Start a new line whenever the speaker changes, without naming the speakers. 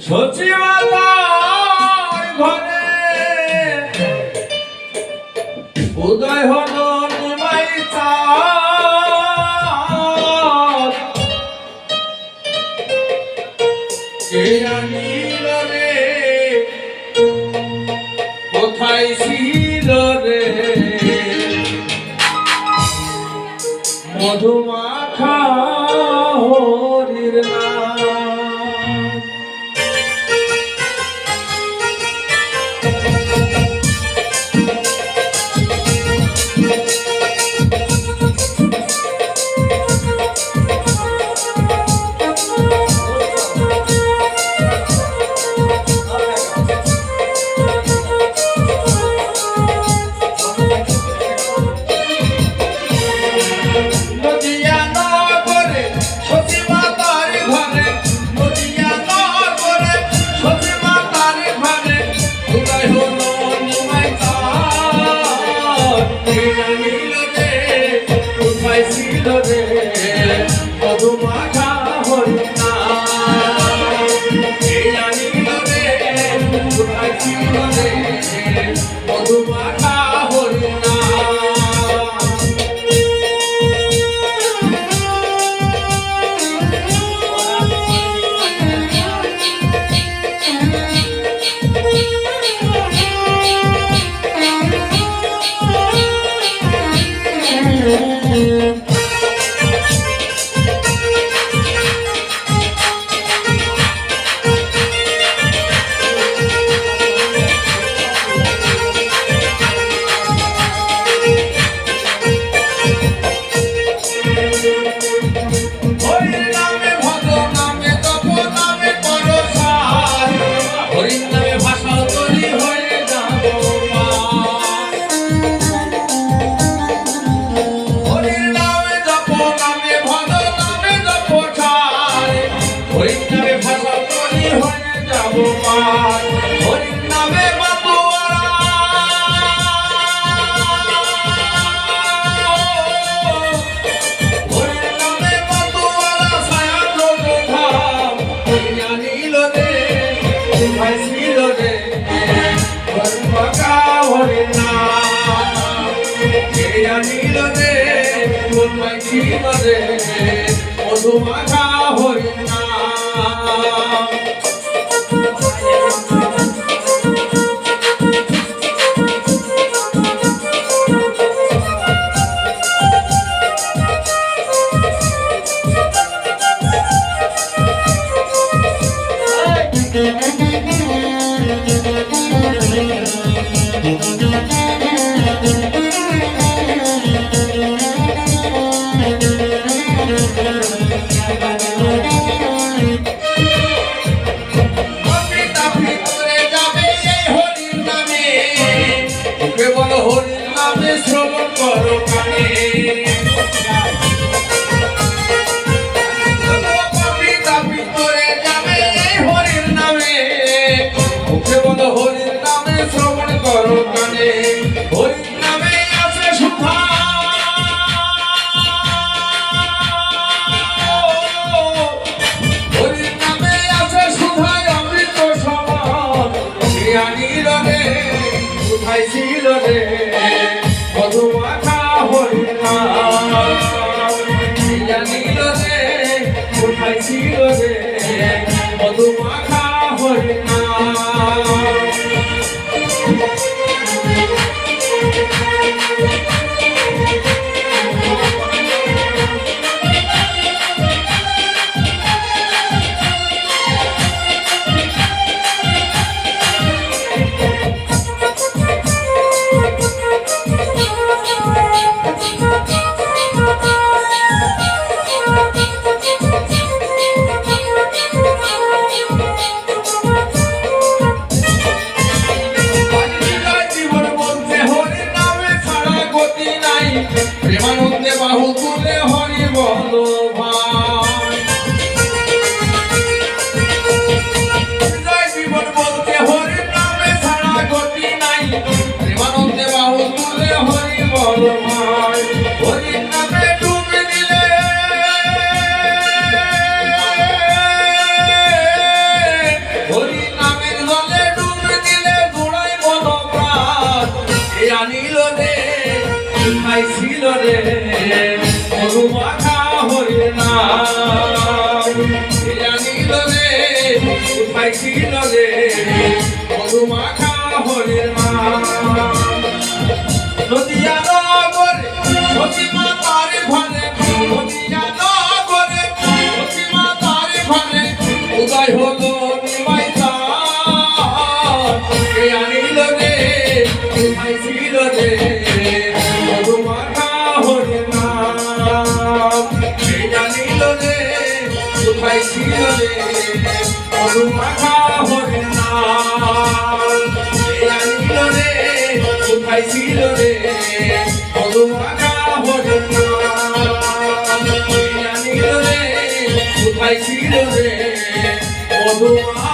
সচিবালয় ঘরে উদয় হলো নিমাই চাঁদ, কে আনিল রে কোথায় ছিল রে মধুমাখা হরির নাম। মধুমাখা হরির নাম, কে আনিল রে কোথায় ছিল রে মধুমাখা হরির নাম। হরির নামে বাতুয়ারা ছায়া ধাম, আনিল রে কোথায় ছিল রে মধুমাখা হরির নাম, কে আনিল রে কোথায় ছিল রে মধুমাখা হরির নাম। কেবল হরির নামে শ্রবণ করো কানে, হরির নামে কেবল হরির নামে শ্রবণ করো কানে, হরির নামে আছে সুধা, হরির নামে আছে সুধায় অমৃত সমান, কে আনিল রে কোথায় ছিল রে মধুমাখা হরির নাম, কে আনিল রে কোথায় ছিল রে মধুমাখা হরির নাম। জানিল রে কোথায় ছিল রে মধুমাখা হরির নাম নদিয়া নগরে সতীমা তার ঘরে নদিয়া নগরে সতীমা তার ঘরে উদয় হলো নিমাই কে আনিল রে কোথায় ছিল রে মধুমাখা হরির নাম কে জানিল রে কোথায় ছিল রে মধুমাখা হরির নাম কে জানিল রে কোথায় ছিল রে মধুমাখা হরির নাম কে জানিল রে কোথায় ছিল রে মধুমাখা